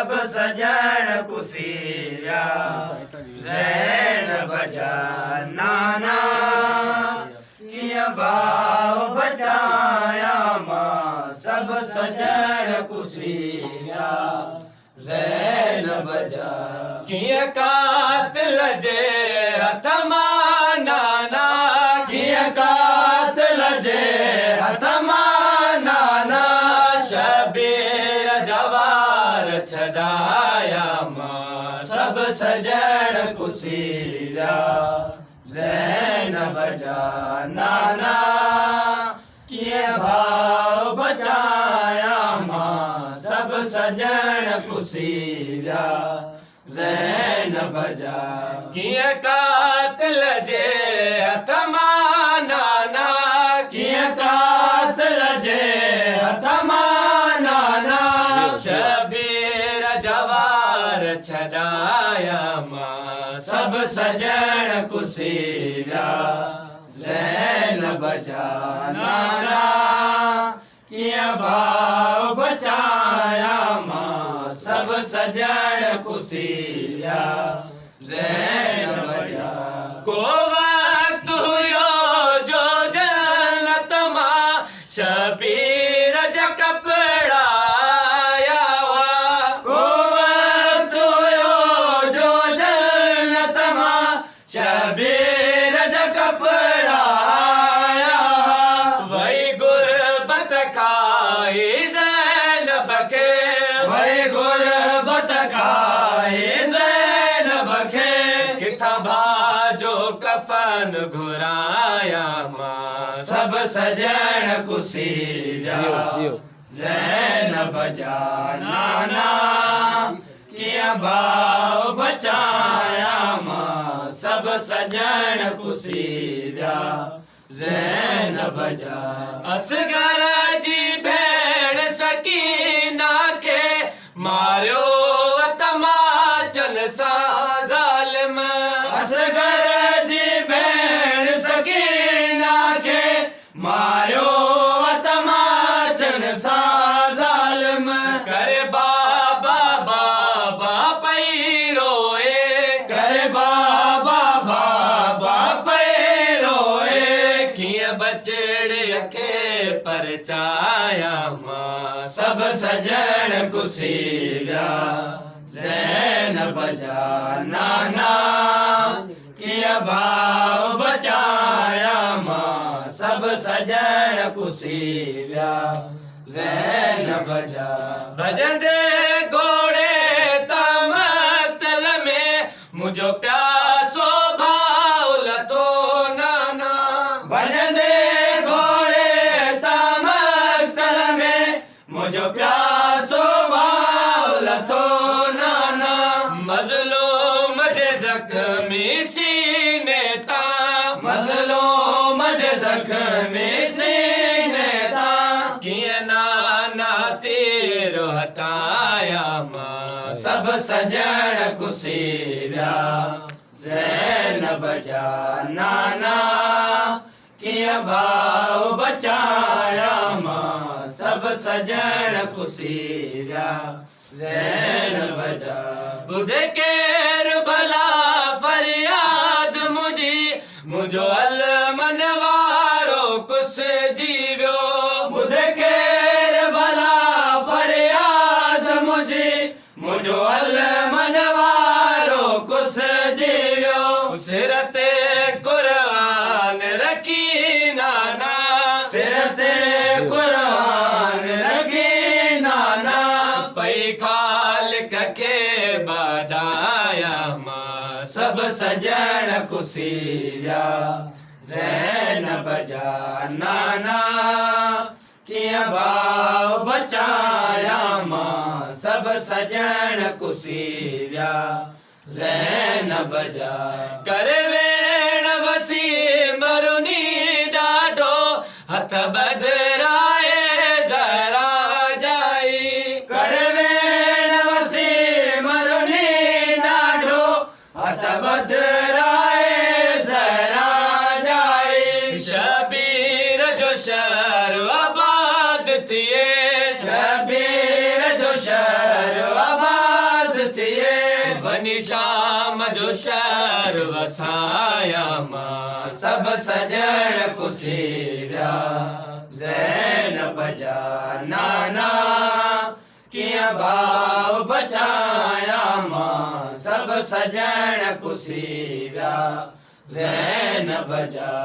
सब सजण कुसीरा ज़ैनब जा नाना कीअं भाव बचाया मां सब सजण कुसीरा ज़ैनब जा कीअं कातिल जे हथ मां नाना कीअं कातिल जे हथ मां नाना शबीर जवार छॾाया मां सब सजण कुसीरा ज़ैनब जा नाना कीअं भाव बचाया मां सब सजण कुसीरा ज़ैनब जा कीअं कातिल जे हथ मां नाना कीअं कातिल जे हथ मां नाना शबीर जवार छॾाया मां सब सजण कुसीरा ज़ैनब जा नाना कीअं भाव बचाया मां सब सजण कुसीरा ज़ैनब जा को वक्त हुयो जो जन्नत मां शबीर जा कपड़ा आया हुआ को वक्त हुयो जो जन्नत मां शबीर जा कपड़ा आया वही गुरबत खाई ज़ैनब खे वही गुरबत खाई ज़ैनब खे किथां भाजो कफन घुराया मां सब सजण कुसीरा ज़ैनब जा नाना कीअं भाव बचाया मां सब सजण कुसीरा ज़ैनब जा असगर जी भेण सकीना खे मारियो तमाचन सां ज़ालिम असगर जी भेण सकीना खे मारियो तमाचन सां ज़ालिम करे बाबा बाबा पई रोए करे बाबा बाबा पई रोए कीअं बचड़े खे परचाया मां सब सजण कुसीरा ज़ैनब जा नाना कीअं भाव बचाया मां सब सजण कुसीरा ज़ैनब जा भजंदे घोड़े तमतल में मुंहिंजो प्यासो भाउ लथो नाना भजंदे घोड़े तमतल में मुंहिंजो प्यासो भाउ लथो नाना मज़लूम जे ज़ख़्मी सीने तां मज़लूम जे ज़ख़्मी सीने तां कीअं नाना तीर हटाया मां सब सजण कुसीरा ज़ैनब जा नाना कीअं भाव बचाया मां सब सजण कुसीरा ज़ैनब जा ॿुध केर भला फरियाद मुंहिंजी मुंहिंजो अलमन वारो कुस जीवियो ॿुध केर भला फरियाद मुंहिंजी मुंहिंजो अलमन वारो कुस जीवियो सिर ते क़ुरान रखी नाना सिर ते क़ुरान रखी नाना पई ख़ालिक खे ॿाॾाया मां सब सजण कुसीरा ज़ैनब जा नाना कीअं भाव बचाया मां सब सजण कुसीरा ज़ैनब जा करे वेण वसीम रुनी ॾाढो हथ बधराए ज़रा जाई करे वेण वसीम रुनी ॾाढो हथ बधराए ज़रा जाई शबीर जो शहर आबाद थिए शबीर जो शहर आबाद पहुचिए वनी शाम जो शहर वसाया मां सब सजण कुसी विया ज़ैनब जा नाना कीअं भाव बचाया मां सब सजण कुसी विया ज़ैनब जा